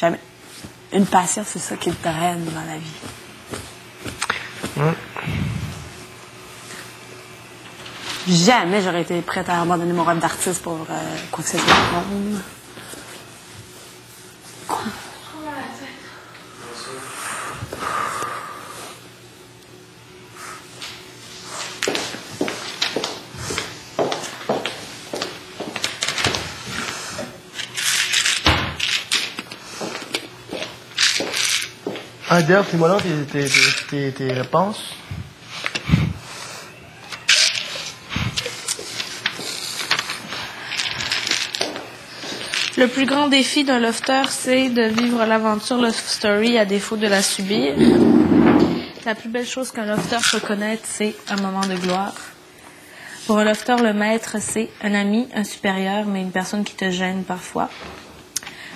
Jamais. Une passion, c'est ça qui te draine dans la vie. Jamais j'aurais été prête à abandonner mon rêve d'artiste pour quoi que ce soit. Quoi? Ah, d'ailleurs, dis-moi là tes réponses. Le plus grand défi d'un lofter, c'est de vivre l'aventure Love Story à défaut de la subir. La plus belle chose qu'un lofter peut connaître, c'est un moment de gloire. Pour un lofter, le maître, c'est un ami, un supérieur, mais une personne qui te gêne parfois.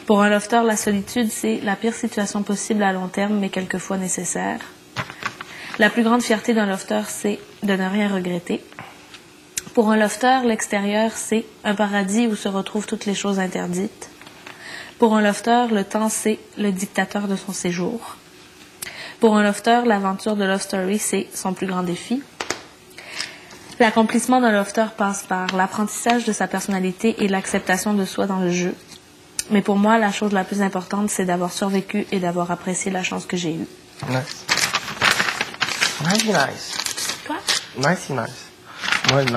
Pour un lofter, la solitude, c'est la pire situation possible à long terme, mais quelquefois nécessaire. La plus grande fierté d'un lofter, c'est de ne rien regretter. Pour un lofter, l'extérieur, c'est un paradis où se retrouvent toutes les choses interdites. Pour un lofter, le temps, c'est le dictateur de son séjour. Pour un lofter, l'aventure de Love Story, c'est son plus grand défi. L'accomplissement d'un lofter passe par l'apprentissage de sa personnalité et l'acceptation de soi dans le jeu. Mais pour moi, la chose la plus importante, c'est d'avoir survécu et d'avoir apprécié la chance que j'ai eue. Nice. Nice. Toi? Nice. Moi, non.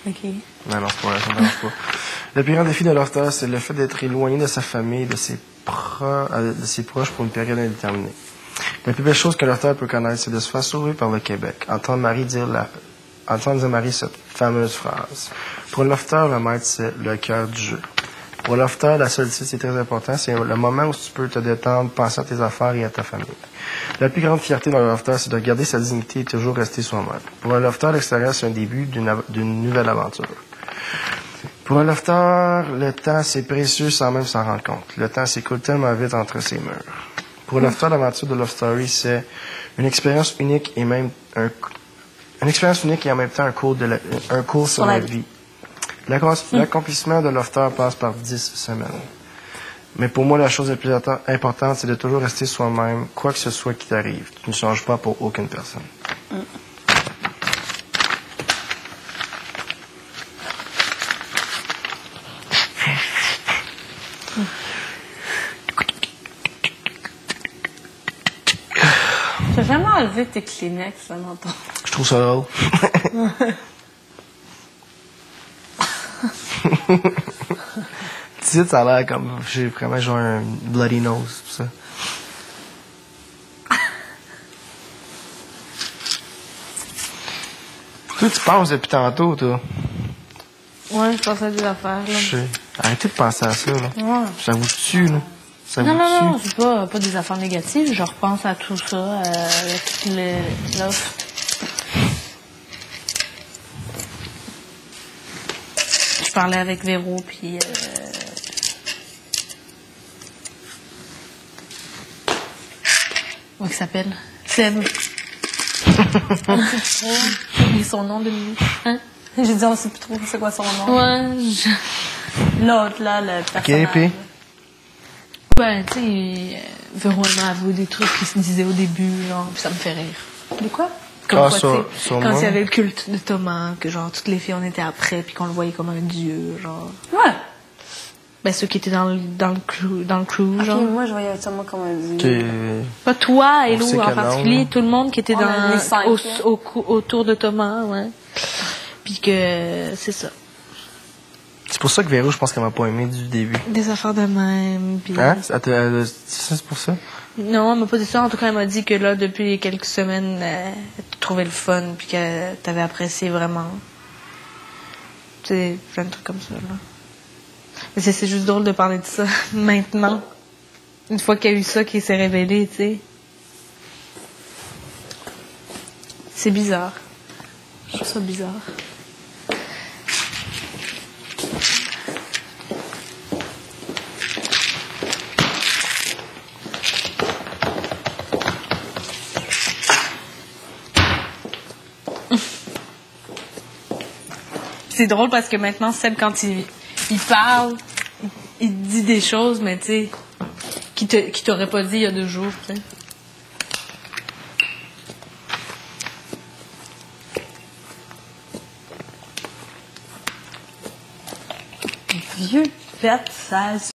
OK. Non, c'est pas vrai, ça me dérange pas. Le plus grand défi de l'horteur, c'est le fait d'être éloigné de sa famille, de ses proches pour une période indéterminée. La plus belle chose que l'horteur peut connaître, c'est de se faire sauver par le Québec. Entendre Marie cette fameuse phrase. Pour l'horteur, le maître, c'est le cœur du jeu. Pour l'horteur, la solitude, c'est très important. C'est le moment où tu peux te détendre, penser à tes affaires et à ta famille. La plus grande fierté dans le lofter, c'est de garder sa dignité et toujours rester soi-même. Pour un lofter, l'extérieur, c'est un début d'une nouvelle aventure. Pour un lofter, le temps, c'est précieux sans même s'en rendre compte. Le temps s'écoule tellement vite entre ses murs. Pour un lofter, l'aventure de Love Story, c'est une expérience unique et même une expérience unique et en même temps un cours sur la vie. L'accomplissement de lofter passe par 10 semaines. Mais pour moi, la chose la plus importante, c'est de toujours rester soi-même, quoi que ce soit qui t'arrive. Tu ne changes pas pour aucune personne. Tu as jamais enlevé tes Kleenex dans ton... Je trouve ça drôle. Tu sais, ça a l'air comme... J'ai vraiment genre un bloody nose, tout ça. Toi, tu penses depuis tantôt, toi. Ouais, je pense à des affaires, là. Je sais. Arrêtez de penser à ça, là. Ouais. Ça vous tue, là. Ça vous Non, tue. c'est pas des affaires négatives. Je repense à tout ça, tout l'offre. Je parlais avec Véro, puis... Comment il s'appelle? Seb. J'ai oublié son nom de minute. Hein? J'ai dit, on sait plus trop c'est quoi son nom. Ouais, L'autre, là, le personnage. OK, puis? Ben, tu sais, Véro m'a avoué des trucs qu'il se disait au début, genre, puis ça me fait rire. De quoi? Comme Ah, quoi, sur tu sais, quand moi? il y avait le culte de Thomas, que genre, toutes les filles, on était après, puis qu'on le voyait comme un dieu, genre. Ouais. Ben, ceux qui étaient dans le crew, Ok, genre. moi, je voyais ça, moi, comme un dieu. T'es... Pas toi, On Hello, sait en que non, particulier, là. tout le monde qui était On a les cinq, autour de Thomas, ouais. Puis que, c'est ça. C'est pour ça que Véro, je pense qu'elle m'a pas aimé du début. Des affaires de même, puis... Hein? C'est pour ça? Non, elle m'a pas dit ça. En tout cas, elle m'a dit que là, depuis quelques semaines, elle trouvait le fun, puis que t'avais apprécié vraiment. Tu sais, plein de trucs comme ça, là. Mais c'est juste drôle de parler de ça maintenant. Une fois qu'il y a eu ça qui s'est révélé, tu sais. C'est bizarre. Je trouve ça bizarre. C'est drôle parce que maintenant, Seb, quand il parle, il dit des choses, mais tu sais, qui t'aurait pas dit il y a 2 jours, tu sais. Vieux, pète, sage.